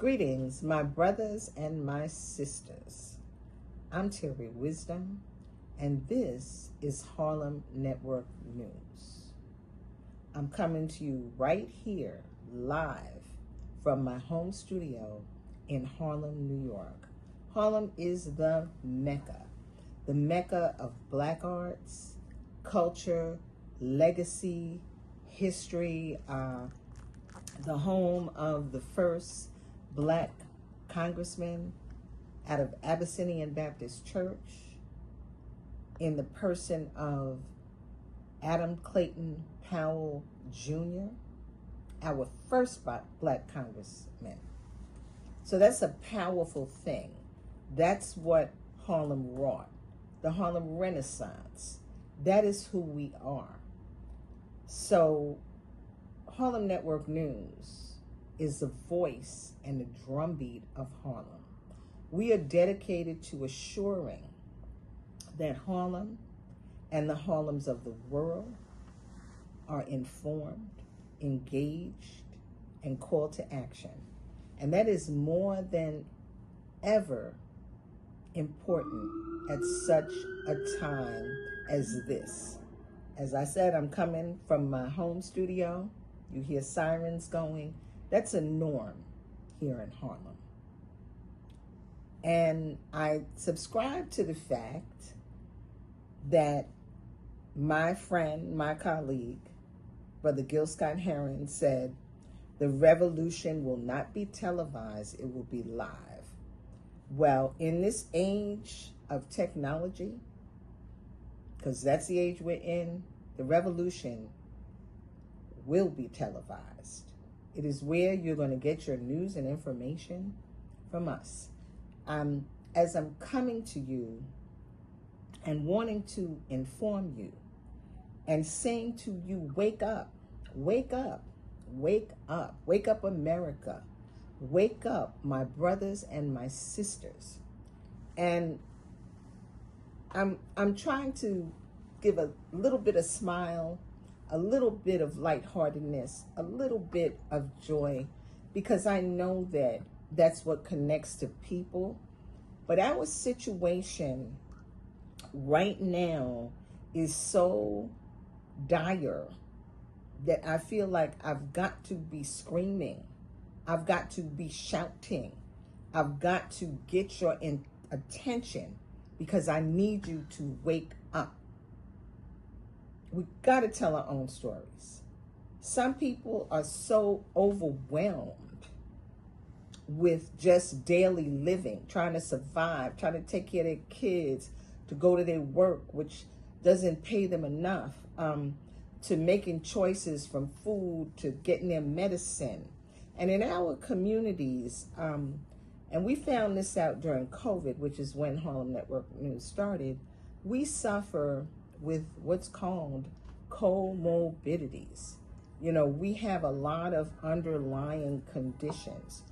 Greetings, my brothers and my sisters. I'm Terri Wisdom, and this is Harlem Network News. I'm coming to you right here, live from my home studio in Harlem, New York. Harlem is the Mecca of Black arts, culture, legacy, history, the home of the first Black congressman out of Abyssinian Baptist Church in the person of Adam Clayton Powell Jr., our first Black congressman. So that's a powerful thing. That's what Harlem wrought, the Harlem Renaissance. That is who we are. So Harlem Network News is the voice and the drumbeat of Harlem. We are dedicated to assuring that Harlem and the Harlems of the world are informed, engaged, and called to action. And that is more than ever important at such a time as this. As I said, I'm coming from my home studio. You hear sirens going. That's a norm here in Harlem. And I subscribe to the fact that my friend, my colleague, Brother Gil Scott Heron, said, the revolution will not be televised, it will be live. Well, in this age of technology, because that's the age we're in, the revolution will be televised. It is where you're going to get your news and information from us. As I'm coming to you and wanting to inform you and saying to you, wake up, wake up, wake up, wake up, America, wake up, my brothers and my sisters. And I'm trying to give a little bit of smile, a little bit of lightheartedness, a little bit of joy, because I know that that's what connects to people. But our situation right now is so dire that I feel like I've got to be screaming. I've got to be shouting. I've got to get your attention because I need you to wake up. We got to tell our own stories. Some people are so overwhelmed with just daily living, trying to survive, trying to take care of their kids, to go to their work, which doesn't pay them enough, to making choices from food to getting their medicine. And in our communities, and we found this out during COVID, which is when Harlem Network News started, we suffer with what's called comorbidities. You know, we have a lot of underlying conditions,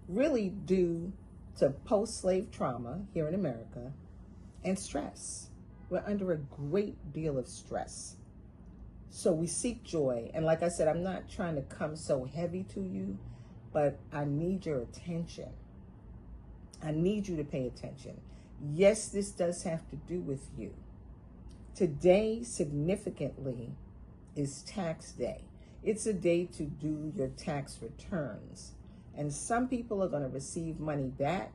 really due to post-slave trauma here in America and stress. We're under a great deal of stress. So we seek joy. And like I said, I'm not trying to come so heavy to you, but I need your attention. I need you to pay attention. Yes, this does have to do with you. Today, significantly, is tax day. It's a day to do your tax returns. And some people are going to receive money back,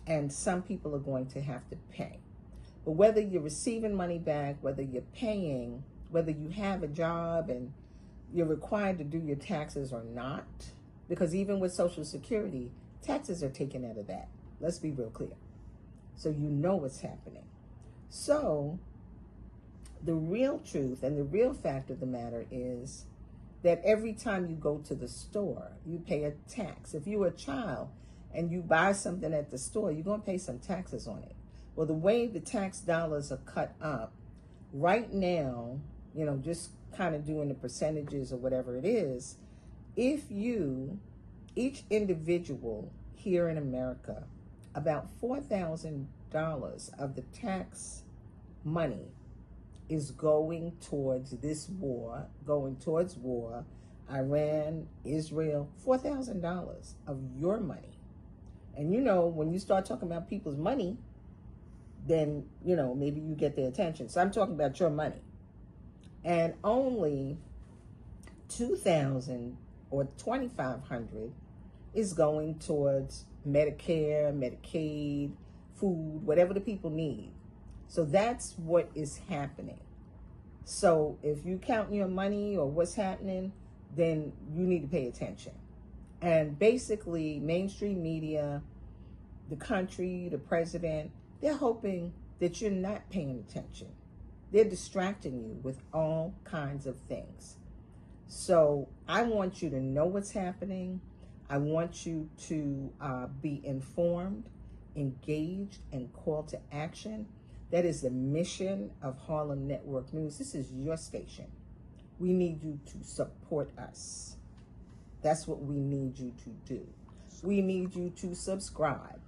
and some people are going to have to pay. But whether you're receiving money back, whether you're paying, whether you have a job and you're required to do your taxes or not, because even with Social Security, taxes are taken out of that. Let's be real clear. So you know what's happening. So the real truth and the real fact of the matter is that every time you go to the store, you pay a tax. If you're a child and you buy something at the store, you're going to pay some taxes on it. Well, the way the tax dollars are cut up right now, you know, just kind of doing the percentages or whatever it is, if you, each individual here in America, about $4,000 of the tax money is going towards this war, going towards war Iran, Israel, $4,000 of your money. And you know, when you start talking about people's money, then, you know, maybe you get their attention. So I'm talking about your money. And only 2,000 or 2,500 is going towards Medicare, Medicaid, food, whatever the people need. So that's what is happening. So if you count your money or what's happening, then you need to pay attention. And basically, mainstream media, the country, the president, they're hoping that you're not paying attention. They're distracting you with all kinds of things. So I want you to know what's happening. I want you to be informed, engaged, and call to action. That is the mission of Harlem Network News. This is your station. We need you to support us. That's what we need you to do. We need you to subscribe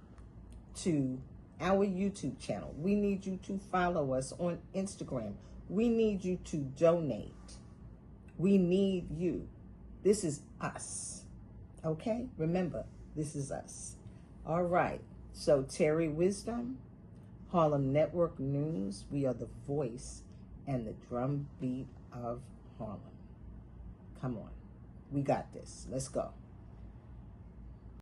to our YouTube channel. We need you to follow us on Instagram. We need you to donate. We need you. This is us. Okay? Remember, this is us. All right. So, Terri Wisdom, Harlem Network News. We are the voice and the drumbeat of Harlem. Come on. We got this. Let's go.